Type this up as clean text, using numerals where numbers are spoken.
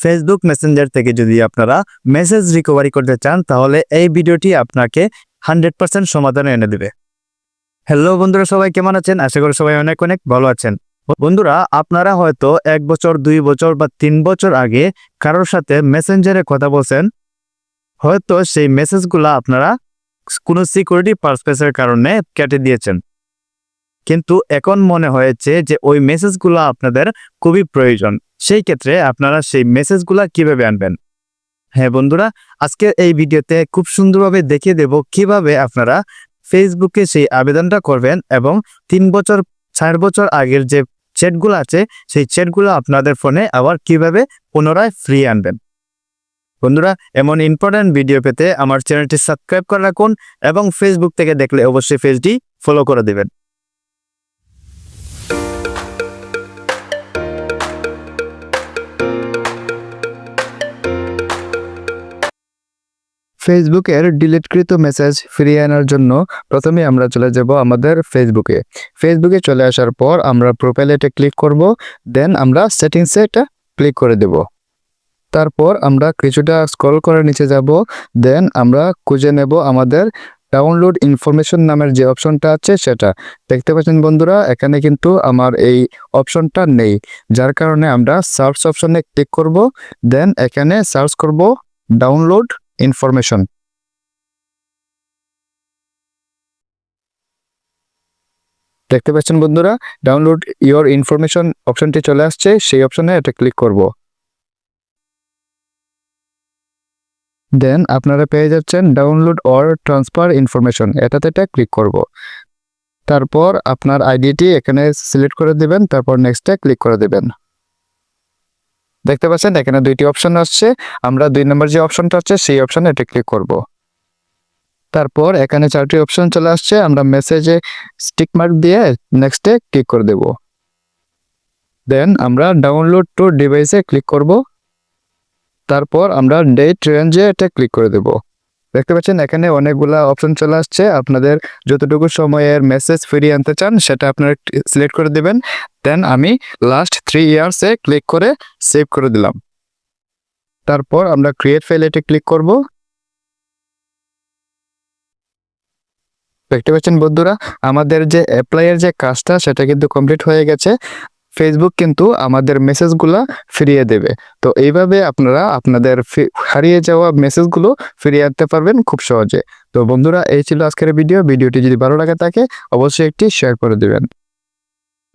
Facebook Messenger থেকে যদি আপনারা মেসেজ রিকভারি করতে চান তাহলে এই ভিডিওটি আপনাকে 100% সমাধান এনে দেবে। হ্যালো বন্ধুরা, সবাই কেমন আছেন? আশা করি সবাই অনেক অনেক ভালো আছেন। বন্ধুরা, আপনারা হয়তো 1 বছর 2 বছর বা 3 বছর আগে কারোর সাথে মেসেঞ্জারে কথা বলছেন। হয়তো সেই মেসেজগুলো আপনারা কোনো সিকিউরিটি পারপাসের কারণে কেটে দিয়েছেন, কিন্তু এখন মনে হয়েছে যে ওই মেসেজগুলো আপনাদের খুবই প্রয়োজন। সেই ক্ষেত্রে আপনারা সেই মেসেজগুলো কিভাবে আনবেন? হ্যাঁ বন্ধুরা, আজকে এই ভিডিওতে খুব সুন্দরভাবে দেখিয়ে দেব কিভাবে আপনারা ফেসবুকে সেই আবেদনটা করবেন এবং 3 বছর 4 বছর আগের যে চ্যাটগুলো আছে সেই চ্যাটগুলো আপনাদের ফোনে আবার কিভাবে পুনরায় ফ্রি আনবেন। বন্ধুরা, এমন ইম্পর্টেন্ট ভিডিও পেতে আমার চ্যানেলটি সাবস্ক্রাইব করে রাখুন এবং ফেসবুক থেকে দেখলে অবশ্যই পেজটি ফলো করে দেবেন। ফেসবুকের ডিলিটকৃত মেসেজ ফিরিয়ে আনার জন্য প্রথমে আমরা চলে যাব আমাদের ফেসবুকে চলে আসার পর আমরা প্রোফাইলে এটা ক্লিক করব, দেন আমরা সেটিংসে এটা ক্লিক করে দেব। তারপর আমরা কিছুটা স্ক্রল করে নিচে যাব, দেন আমরা খুঁজে নেব আমাদের ডাউনলোড ইনফরমেশন নামের যে অপশনটা আছে সেটা। দেখতে পাচ্ছেন বন্ধুরা, এখানে কিন্তু আমার এই অপশনটা নেই, যার কারণে আমরা সার্চ অপশনে ক্লিক করব, দেন এখানে সার্চ করব ডাউনলোড ইনফরমেশন। দেখতে পাচ্ছেন বন্ধুরা, ডাউনলোড ইওর ইনফরমেশন অপশনটি চলে আসছে, সেই অপশনে এটা ক্লিক করব। দেন আপনারা পেয়ে যাচ্ছেন ডাউনলোড অর ট্রান্সফার ইনফরমেশন, এটাতে এটা ক্লিক করব। তারপর আপনার আইডিটি এখানে সিলেক্ট করে দিবেন, তারপর নেক্সটে ক্লিক করে দিবেন। দেখতে পাচ্ছেন এখানে দুইটি অপশন আসছে, আমরা 2 নম্বর যে অপশনটা আছে সেই অপশনে এটা ক্লিক করব। তারপর এখানে 4টি অপশন চলে আসছে, আমরা মেসেজে স্টিক মার্ক দিয়ে নেক্সটে ক্লিক করে দেব। দেন আমরা ডাউনলোড টু ডিভাইসে ক্লিক করব। তারপর আমরা ডেট রেঞ্জে এটা ক্লিক করে দেব। দেখতে পাচ্ছেন এখানে অনেকগুলা অপশন চলে আসছে, আপনাদের যতটুকু সময়ের মেসেজ ফিরিয়ে আনতে চান সেটা আপনারা সিলেক্ট করে দিবেন। দেন আমি লাস্ট 3 ইয়ার্সে ক্লিক করে সেভ করে দিলাম। তারপর আমরা ক্রিয়েট ফাইল এটা ক্লিক করব। দেখতে পাচ্ছেন বন্ধুরা, আমাদের যে অ্যাপ্লাইয়ের যে কাজটা সেটা কিন্তু কমপ্লিট হয়ে গেছে। ফেসবুক কিন্তু আমাদের মেসেজগুলো ফিরিয়ে দেবে। তো এইভাবে আপনারা আপনাদের হারিয়ে যাওয়া মেসেজগুলো ফিরিয়ে আনতে পারবেন খুব সহজে। তো বন্ধুরা, এই ছিল আজকের ভিডিওটি যদি ভালো লাগে থাকে অবশ্যই একটি শেয়ার করে দিবেন।